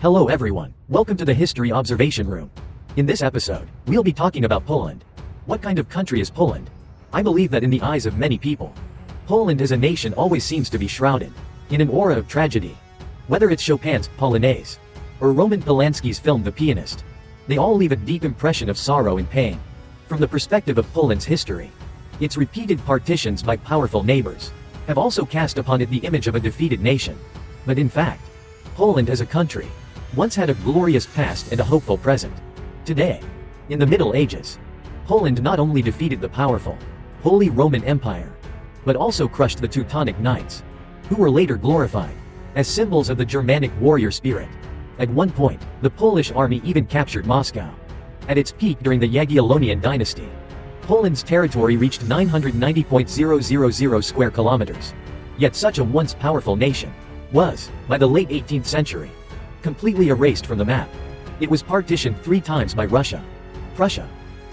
Hello everyone, welcome to the History Observation Room. In this episode, we'll be talking about Poland. What kind of country is Poland? I believe that in the eyes of many people, Poland as a nation always seems to be shrouded in an aura of tragedy. Whether it's Chopin's Polonaise or Roman Polanski's film The Pianist, they all leave a deep impression of sorrow and pain. From the perspective of Poland's history, its repeated partitions by powerful neighbors have also cast upon it the image of a defeated nation. But in fact, Poland as a country once had a glorious past and a hopeful present. Today, in the Middle Ages, Poland not only defeated the powerful Holy Roman Empire, but also crushed the Teutonic Knights, who were later glorified as symbols of the Germanic warrior spirit. At one point, the Polish army even captured Moscow. At its peak during the Jagiellonian Dynasty, Poland's territory reached 990.000 square kilometers. Yet such a once powerful nation was, by the late 18th century, completely erased from the map. It was partitioned 3 times by Russia, Prussia,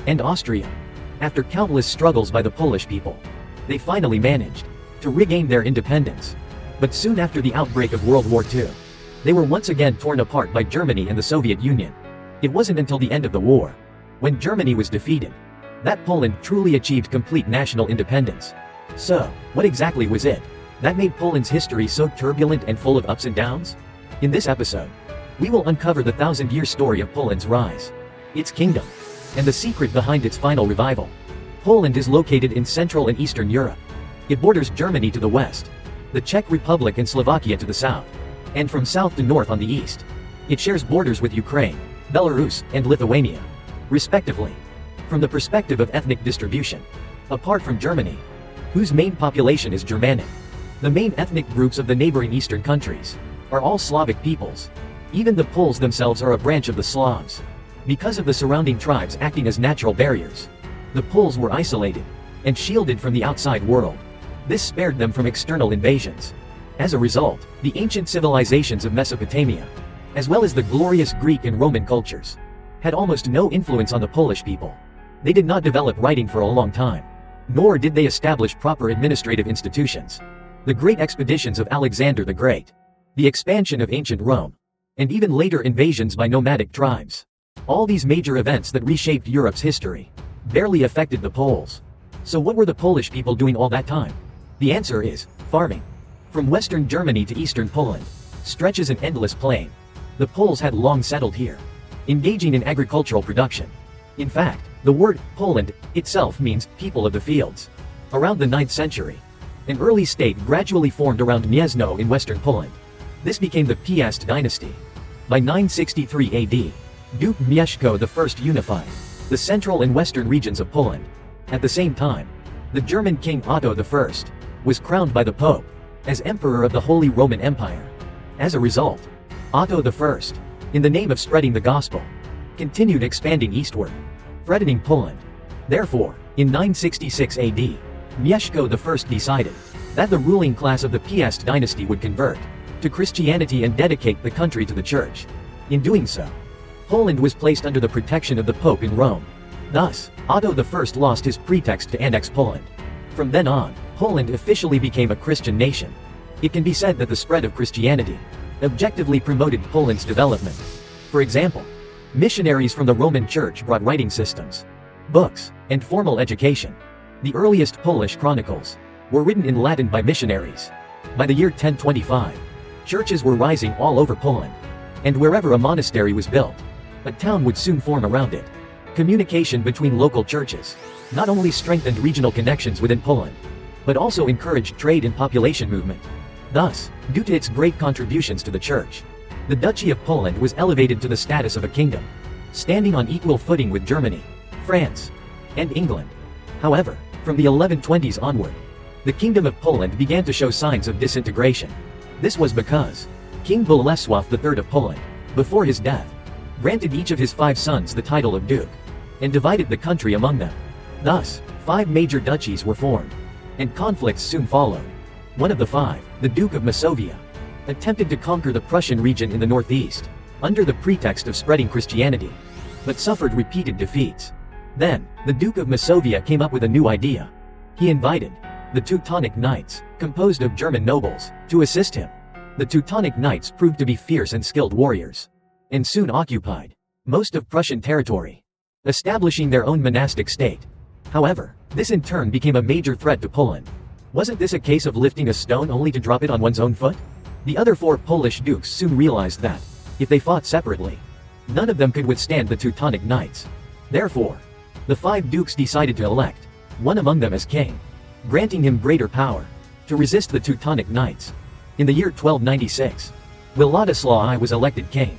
and Austria. After countless struggles by the Polish people, they finally managed to regain their independence. But soon after the outbreak of World War II, they were once again torn apart by Germany and the Soviet Union. It wasn't until the end of the war, when Germany was defeated, that Poland truly achieved complete national independence. So, what exactly was it that made Poland's history so turbulent and full of ups and downs? In this episode, we will uncover the 1,000-year story of Poland's rise, its kingdom, and the secret behind its final revival. Poland is located in Central and Eastern Europe. It borders Germany to the west, the Czech Republic and Slovakia to the south, and from south to north on the east. It shares borders with Ukraine, Belarus, and Lithuania, respectively. From the perspective of ethnic distribution, apart from Germany, whose main population is Germanic, the main ethnic groups of the neighboring eastern countries are all Slavic peoples. Even the Poles themselves are a branch of the Slavs. Because of the surrounding tribes acting as natural barriers, the Poles were isolated and shielded from the outside world. This spared them from external invasions. As a result, the ancient civilizations of Mesopotamia, as well as the glorious Greek and Roman cultures, had almost no influence on the Polish people. They did not develop writing for a long time, nor did they establish proper administrative institutions. The great expeditions of Alexander the Great, the expansion of ancient Rome, and even later invasions by nomadic tribes, all these major events that reshaped Europe's history, barely affected the Poles. So what were the Polish people doing all that time? The answer is farming. From western Germany to eastern Poland stretches an endless plain. The Poles had long settled here, engaging in agricultural production. In fact, the word Poland itself means people of the fields. Around the 9th century, an early state gradually formed around Gniezno in western Poland. This became the Piast dynasty. By 963 AD, Duke Mieszko I unified the central and western regions of Poland. At the same time, the German king Otto I was crowned by the Pope as Emperor of the Holy Roman Empire. As a result, Otto I, in the name of spreading the gospel, continued expanding eastward, threatening Poland. Therefore, in 966 AD, Mieszko I decided that the ruling class of the Piast dynasty would convert to Christianity and dedicate the country to the church. In doing so, Poland was placed under the protection of the Pope in Rome. Thus, Otto I lost his pretext to annex Poland. From then on, Poland officially became a Christian nation. It can be said that the spread of Christianity objectively promoted Poland's development. For example, missionaries from the Roman Church brought writing systems, books, and formal education. The earliest Polish chronicles were written in Latin by missionaries. By the year 1025, churches were rising all over Poland, and wherever a monastery was built, a town would soon form around it. Communication between local churches not only strengthened regional connections within Poland, but also encouraged trade and population movement. Thus, due to its great contributions to the church, the Duchy of Poland was elevated to the status of a kingdom, standing on equal footing with Germany, France, and England. However, from the 1120s onward, the Kingdom of Poland began to show signs of disintegration. This was because King Bolesław III of Poland, before his death, granted each of his 5 sons the title of duke, and divided the country among them. Thus, 5 major duchies were formed, and conflicts soon followed. One of the 5, the Duke of Masovia, attempted to conquer the Prussian region in the northeast, under the pretext of spreading Christianity, but suffered repeated defeats. Then, the Duke of Masovia came up with a new idea. He invited the Teutonic Knights, composed of German nobles, to assist him. The Teutonic Knights proved to be fierce and skilled warriors. and soon occupied most of Prussian territory, establishing their own monastic state. However, this in turn became a major threat to Poland. Wasn't this a case of lifting a stone only to drop it on one's own foot? The other 4 Polish dukes soon realized that, if they fought separately, none of them could withstand the Teutonic Knights. Therefore, the 5 dukes decided to elect one among them as king, granting him greater power to resist the Teutonic Knights. In the year 1296, Władysław I was elected king.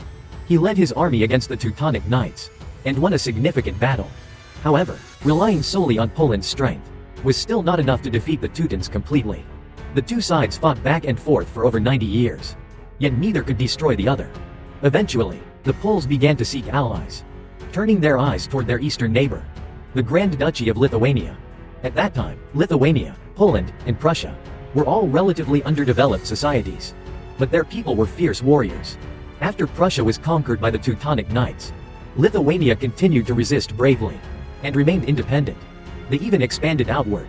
He led his army against the Teutonic Knights and won a significant battle. However, relying solely on Poland's strength was still not enough to defeat the Teutons completely. The two sides fought back and forth for over 90 years, yet neither could destroy the other. Eventually, the Poles began to seek allies, turning their eyes toward their eastern neighbor, the Grand Duchy of Lithuania. At that time, Lithuania, Poland, and Prussia were all relatively underdeveloped societies, but their people were fierce warriors. After Prussia was conquered by the Teutonic Knights, Lithuania continued to resist bravely and remained independent. They even expanded outward,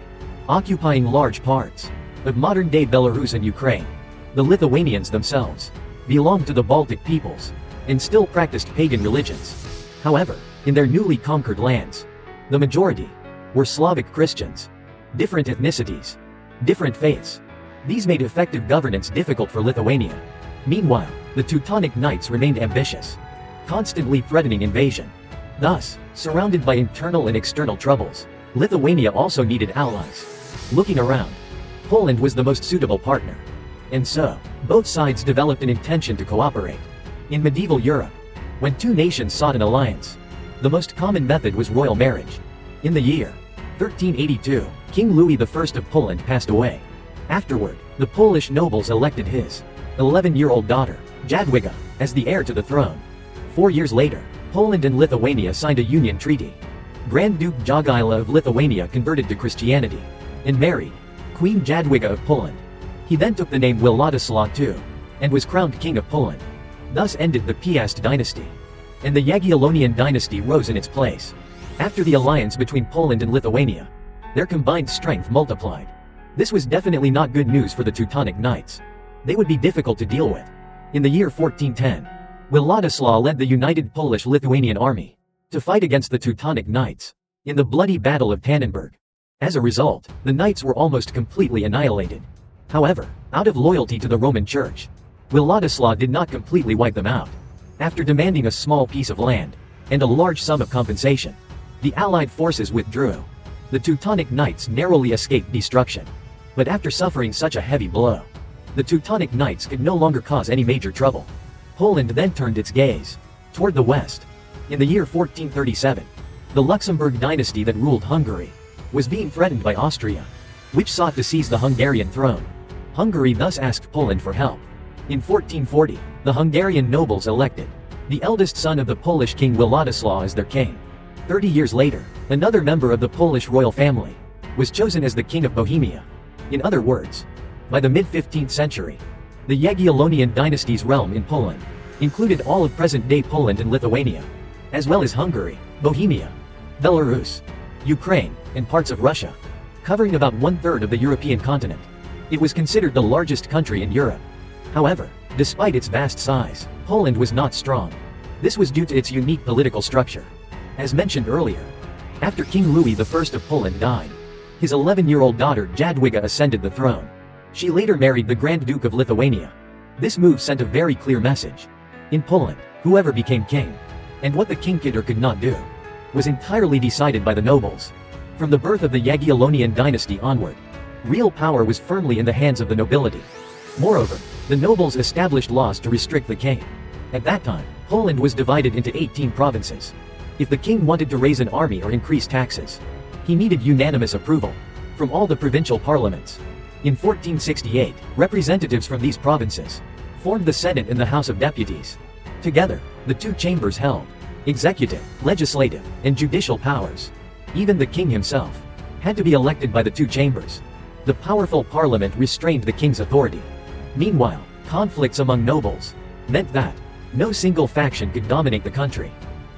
occupying large parts of modern-day Belarus and Ukraine. The Lithuanians themselves belonged to the Baltic peoples and still practiced pagan religions. However, in their newly conquered lands, the majority were Slavic Christians, different ethnicities, different faiths. These made effective governance difficult for Lithuania. Meanwhile, the Teutonic Knights remained ambitious, constantly threatening invasion. Thus, surrounded by internal and external troubles, Lithuania also needed allies. Looking around, Poland was the most suitable partner. And so, both sides developed an intention to cooperate. In medieval Europe, when two nations sought an alliance, the most common method was royal marriage. In the year 1382, King Louis I of Poland passed away. Afterward, the Polish nobles elected his 11-year-old daughter, Jadwiga, as the heir to the throne. 4 years later, Poland and Lithuania signed a union treaty. Grand Duke Jogaila of Lithuania converted to Christianity and married Queen Jadwiga of Poland. He then took the name Władysław II and was crowned King of Poland. Thus ended the Piast dynasty, and the Jagiellonian dynasty rose in its place. After the alliance between Poland and Lithuania, their combined strength multiplied. This was definitely not good news for the Teutonic Knights. They would be difficult to deal with. In the year 1410, Władysław led the united Polish-Lithuanian army to fight against the Teutonic Knights in the bloody Battle of Tannenberg. As a result, the Knights were almost completely annihilated. However, out of loyalty to the Roman Church, Władysław did not completely wipe them out. After demanding a small piece of land and a large sum of compensation, the Allied forces withdrew. The Teutonic Knights narrowly escaped destruction. But after suffering such a heavy blow, the Teutonic Knights could no longer cause any major trouble. Poland then turned its gaze toward the west. In the year 1437, the Luxembourg dynasty that ruled Hungary was being threatened by Austria, which sought to seize the Hungarian throne. Hungary thus asked Poland for help. In 1440, the Hungarian nobles elected the eldest son of the Polish king Władysław as their king. 30 years later, another member of the Polish royal family was chosen as the King of Bohemia. In other words, by the mid-15th century, the Jagiellonian dynasty's realm in Poland included all of present-day Poland and Lithuania, as well as Hungary, Bohemia, Belarus, Ukraine, and parts of Russia, covering about 1/3 of the European continent. It was considered the largest country in Europe. However, despite its vast size, Poland was not strong. This was due to its unique political structure. As mentioned earlier, after King Louis I of Poland died, his 11-year-old daughter Jadwiga ascended the throne. She later married the Grand Duke of Lithuania. This move sent a very clear message. In Poland, whoever became king, and what the king could or could not do, was entirely decided by the nobles. From the birth of the Jagiellonian dynasty onward, real power was firmly in the hands of the nobility. Moreover, the nobles established laws to restrict the king. At that time, Poland was divided into 18 provinces. If the king wanted to raise an army or increase taxes, he needed unanimous approval from all the provincial parliaments. In 1468, representatives from these provinces formed the Senate and the House of Deputies. Together, the two chambers held executive, legislative, and judicial powers. Even the king himself had to be elected by the two chambers. The powerful parliament restrained the king's authority. Meanwhile, conflicts among nobles meant that no single faction could dominate the country.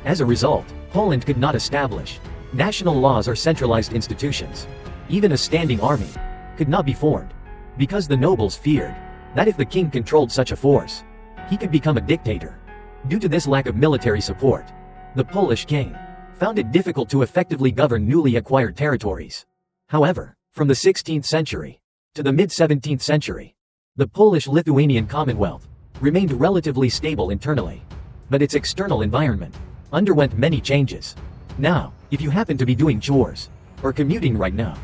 As a result, Poland could not establish national laws or centralized institutions. Even a standing army could not be formed, because the nobles feared that if the king controlled such a force, he could become a dictator. Due to this lack of military support, the Polish king found it difficult to effectively govern newly acquired territories. However, from the 16th century to the mid-17th century, the Polish-Lithuanian Commonwealth remained relatively stable internally, but its external environment underwent many changes. Now, if you happen to be doing chores or commuting right now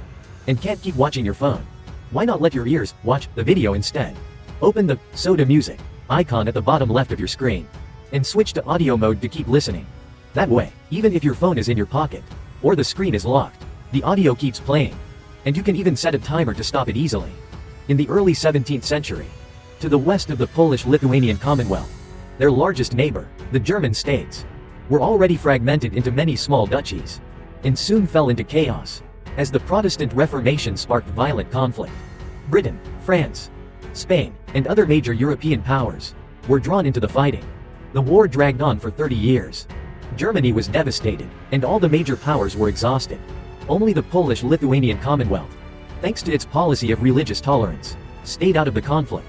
and can't keep watching your phone, why not let your ears watch the video instead? Open the soda music icon at the bottom left of your screen and switch to audio mode to keep listening. That way, even if your phone is in your pocket or the screen is locked, the audio keeps playing, and you can even set a timer to stop it easily. In the early 17th century, to the west of the Polish-Lithuanian Commonwealth, their largest neighbor, the German states, were already fragmented into many small duchies, and soon fell into chaos, as the Protestant Reformation sparked violent conflict. Britain, France, Spain, and other major European powers were drawn into the fighting. The war dragged on for 30 years. Germany was devastated, and all the major powers were exhausted. Only the Polish-Lithuanian Commonwealth, thanks to its policy of religious tolerance, stayed out of the conflict,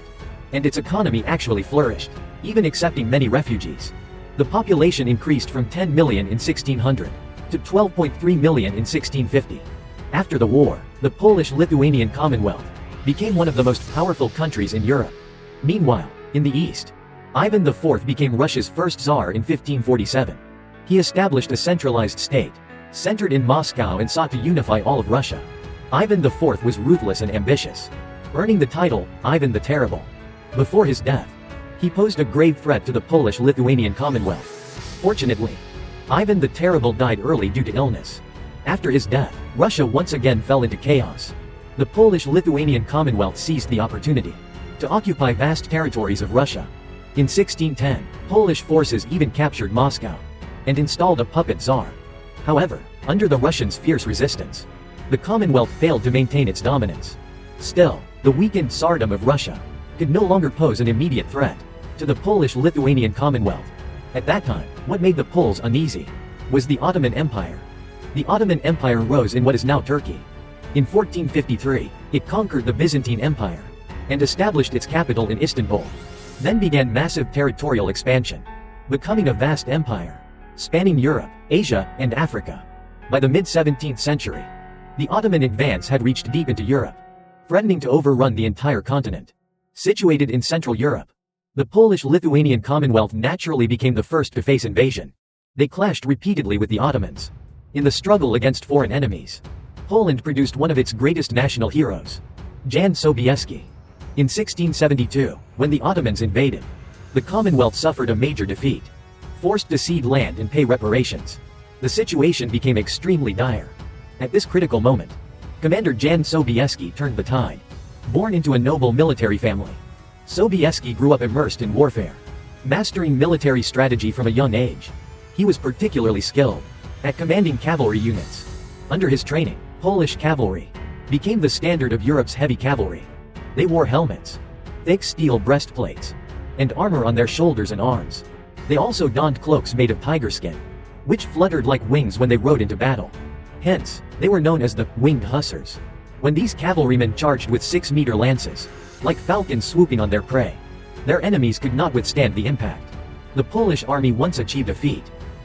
and its economy actually flourished, even accepting many refugees. The population increased from 10 million in 1600 to 12.3 million in 1650. After the war, the Polish-Lithuanian Commonwealth became one of the most powerful countries in Europe. Meanwhile, in the east, Ivan IV became Russia's first Tsar in 1547. He established a centralized state, centered in Moscow, and sought to unify all of Russia. Ivan IV was ruthless and ambitious, earning the title, Ivan the Terrible. Before his death, he posed a grave threat to the Polish-Lithuanian Commonwealth. Fortunately, Ivan the Terrible died early due to illness. After his death, Russia once again fell into chaos. The Polish-Lithuanian Commonwealth seized the opportunity to occupy vast territories of Russia. In 1610, Polish forces even captured Moscow and installed a puppet czar. However, under the Russians' fierce resistance, the Commonwealth failed to maintain its dominance. Still, the weakened Tsardom of Russia could no longer pose an immediate threat to the Polish-Lithuanian Commonwealth. At that time, what made the Poles uneasy was the Ottoman Empire. The Ottoman Empire rose in what is now Turkey. In 1453, it conquered the Byzantine Empire and established its capital in Istanbul. Then began massive territorial expansion, becoming a vast empire, spanning Europe, Asia, and Africa. By the mid-17th century, the Ottoman advance had reached deep into Europe, threatening to overrun the entire continent. Situated in Central Europe, the Polish-Lithuanian Commonwealth naturally became the first to face invasion. They clashed repeatedly with the Ottomans. In the struggle against foreign enemies, Poland produced one of its greatest national heroes, Jan Sobieski. In 1672, when the Ottomans invaded, the Commonwealth suffered a major defeat, forced to cede land and pay reparations. The situation became extremely dire. At this critical moment, Commander Jan Sobieski turned the tide. Born into a noble military family, Sobieski grew up immersed in warfare, mastering military strategy from a young age. He was particularly skilled at commanding cavalry units. Under his training, Polish cavalry became the standard of Europe's heavy cavalry. They wore helmets, thick steel breastplates, and armor on their shoulders and arms. They also donned cloaks made of tiger skin, which fluttered like wings when they rode into battle. Hence, they were known as the winged Hussars. When these cavalrymen charged with 6-meter lances, like falcons swooping on their prey, their enemies could not withstand the impact. The Polish army once achieved a feat: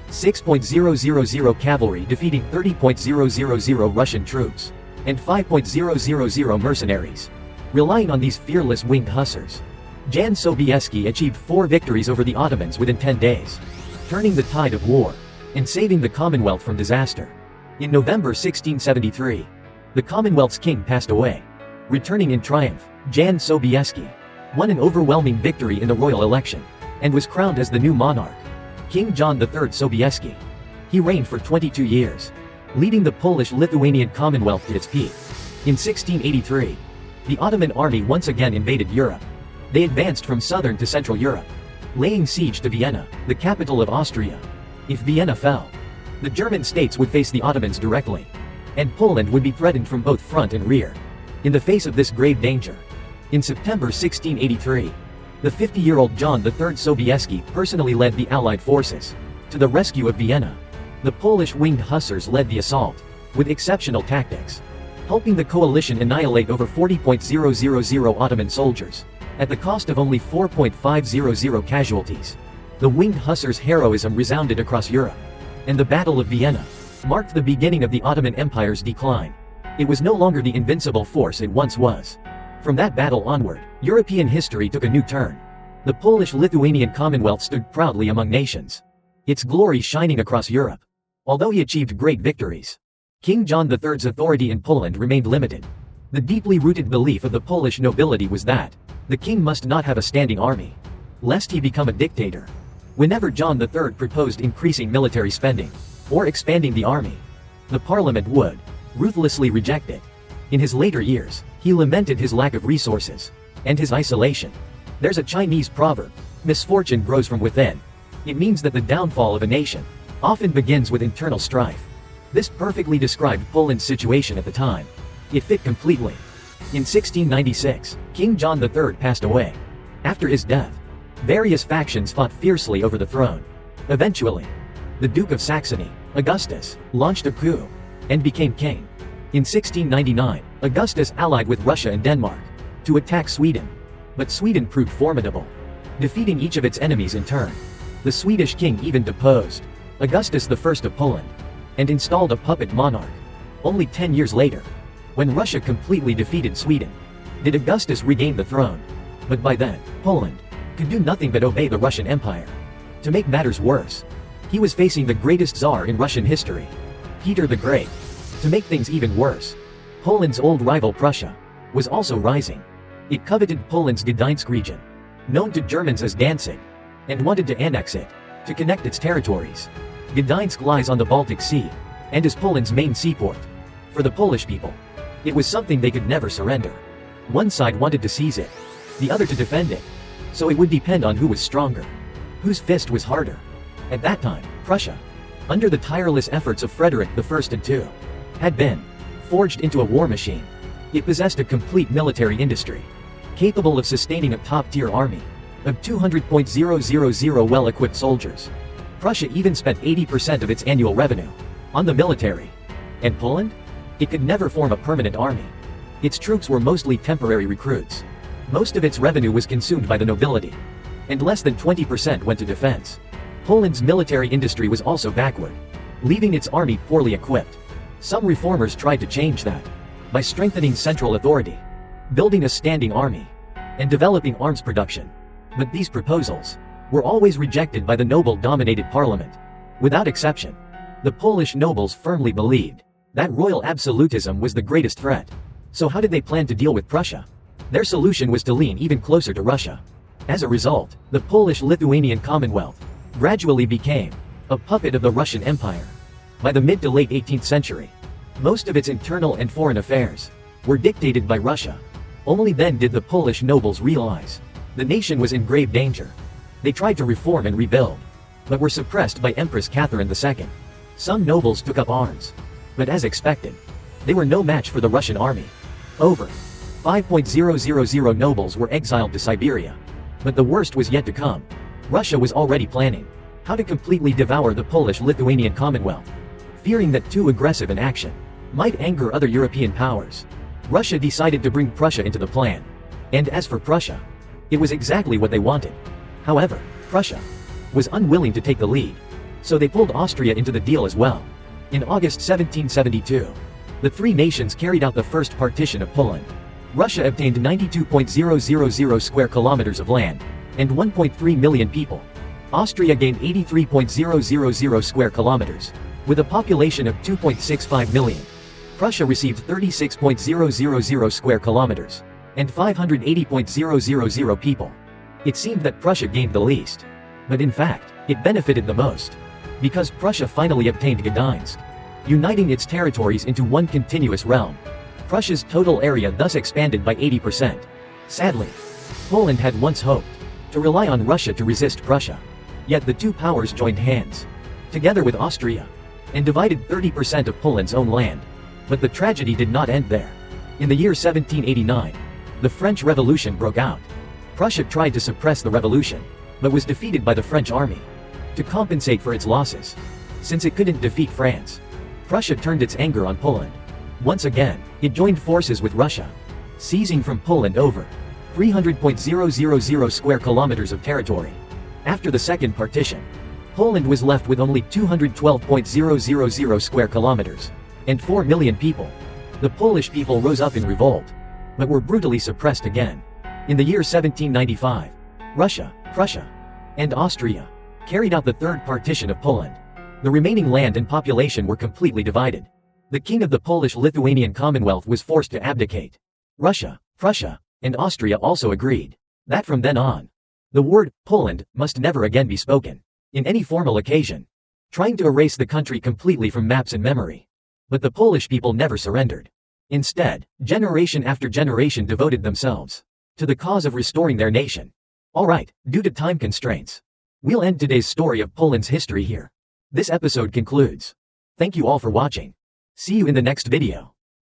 6.000 cavalry defeating 30.000 Russian troops, and 5.000 mercenaries. Relying on these fearless winged Hussars, Jan Sobieski achieved 4 victories over the Ottomans within 10 days, turning the tide of war and saving the Commonwealth from disaster. In November 1673, the Commonwealth's king passed away. Returning in triumph, Jan Sobieski won an overwhelming victory in the royal election and was crowned as the new monarch, King John III Sobieski. He reigned for 22 years, leading the Polish-Lithuanian Commonwealth to its peak. In 1683, the Ottoman army once again invaded Europe. They advanced from southern to central Europe, laying siege to Vienna, the capital of Austria. If Vienna fell, the German states would face the Ottomans directly, and Poland would be threatened from both front and rear. In the face of this grave danger, in September 1683, the 50-year-old John III Sobieski personally led the Allied forces to the rescue of Vienna. The Polish winged Hussars led the assault with exceptional tactics, helping the coalition annihilate over 40.000 Ottoman soldiers at the cost of only 4.500 casualties. The winged Hussars' heroism resounded across Europe. And the Battle of Vienna marked the beginning of the Ottoman Empire's decline. It was no longer the invincible force it once was. From that battle onward, European history took a new turn. The Polish-Lithuanian Commonwealth stood proudly among nations, its glory shining across Europe. Although he achieved great victories, King John III's authority in Poland remained limited. The deeply rooted belief of the Polish nobility was that the king must not have a standing army, lest he become a dictator. Whenever John III proposed increasing military spending or expanding the army, the parliament would ruthlessly reject it. In his later years, he lamented his lack of resources and his isolation. There's a Chinese proverb, misfortune grows from within. It means that the downfall of a nation often begins with internal strife. This perfectly described Poland's situation at the time. It fit completely. In 1696, King John III passed away. After his death, various factions fought fiercely over the throne. Eventually, the Duke of Saxony, Augustus, launched a coup and became king. In 1699, Augustus allied with Russia and Denmark to attack Sweden. But Sweden proved formidable, defeating each of its enemies in turn. The Swedish king even deposed Augustus I of Poland and installed a puppet monarch. Only 10 years later, when Russia completely defeated Sweden, did Augustus regain the throne. But by then, Poland could do nothing but obey the Russian Empire. To make matters worse, he was facing the greatest Tsar in Russian history, Peter the Great. To make things even worse, Poland's old rival Prussia was also rising. It coveted Poland's Gdańsk region, known to Germans as Danzig, and wanted to annex it, to connect its territories. Gdańsk lies on the Baltic Sea, and is Poland's main seaport. For the Polish people, it was something they could never surrender. One side wanted to seize it, the other to defend it. So it would depend on who was stronger, whose fist was harder. At that time, Prussia, under the tireless efforts of Frederick I and II, had been forged into a war machine. It possessed a complete military industry, capable of sustaining a top-tier army of 200,000 well-equipped soldiers. Prussia even spent 80% of its annual revenue on the military. And Poland? It could never form a permanent army. Its troops were mostly temporary recruits. Most of its revenue was consumed by the nobility, and less than 20% went to defense. Poland's military industry was also backward, leaving its army poorly equipped. Some reformers tried to change that by strengthening central authority, building a standing army, and developing arms production. But these proposals were always rejected by the noble-dominated parliament. Without exception, the Polish nobles firmly believed that royal absolutism was the greatest threat. So how did they plan to deal with Prussia? Their solution was to lean even closer to Russia. As a result, the Polish-Lithuanian Commonwealth gradually became a puppet of the Russian Empire. By the mid to late 18th century, most of its internal and foreign affairs were dictated by Russia. Only then did the Polish nobles realize the nation was in grave danger. They tried to reform and rebuild, but were suppressed by Empress Catherine II. Some nobles took up arms, but as expected, they were no match for the Russian army. Over 5,000 nobles were exiled to Siberia. But the worst was yet to come. Russia was already planning how to completely devour the Polish-Lithuanian Commonwealth. Fearing that too aggressive an action might anger other European powers, Russia decided to bring Prussia into the plan. And as for Prussia, it was exactly what they wanted. However, Prussia was unwilling to take the lead, so they pulled Austria into the deal as well. In August 1772, the three nations carried out the first partition of Poland. Russia obtained 92,000 square kilometers of land and 1.3 million people. Austria gained 83,000 square kilometers, with a population of 2.65 million. Prussia received 36,000 square kilometers and 580,000 people. It seemed that Prussia gained the least, but in fact, it benefited the most, because Prussia finally obtained Gdańsk, uniting its territories into one continuous realm. Prussia's total area thus expanded by 80%. Sadly, Poland had once hoped to rely on Russia to resist Prussia. Yet the two powers joined hands, together with Austria, and divided 30% of Poland's own land. But the tragedy did not end there. In the year 1789, the French Revolution broke out. Prussia tried to suppress the revolution, but was defeated by the French army. To compensate for its losses, since it couldn't defeat France, Prussia turned its anger on Poland. Once again, it joined forces with Russia, seizing from Poland over 300,000 square kilometers of territory. After the second partition, Poland was left with only 212.000 square kilometers and 4 million people. The Polish people rose up in revolt, but were brutally suppressed again. In the year 1795, Russia, Prussia, and Austria carried out the third partition of Poland. The remaining land and population were completely divided. The king of the Polish-Lithuanian Commonwealth was forced to abdicate. Russia, Prussia, and Austria also agreed that from then on, the word Poland must never again be spoken in any formal occasion, trying to erase the country completely from maps and memory. But the Polish people never surrendered. Instead, generation after generation devoted themselves to the cause of restoring their nation. Alright, due to time constraints, we'll end today's story of Poland's history here. This episode concludes. Thank you all for watching. See you in the next video.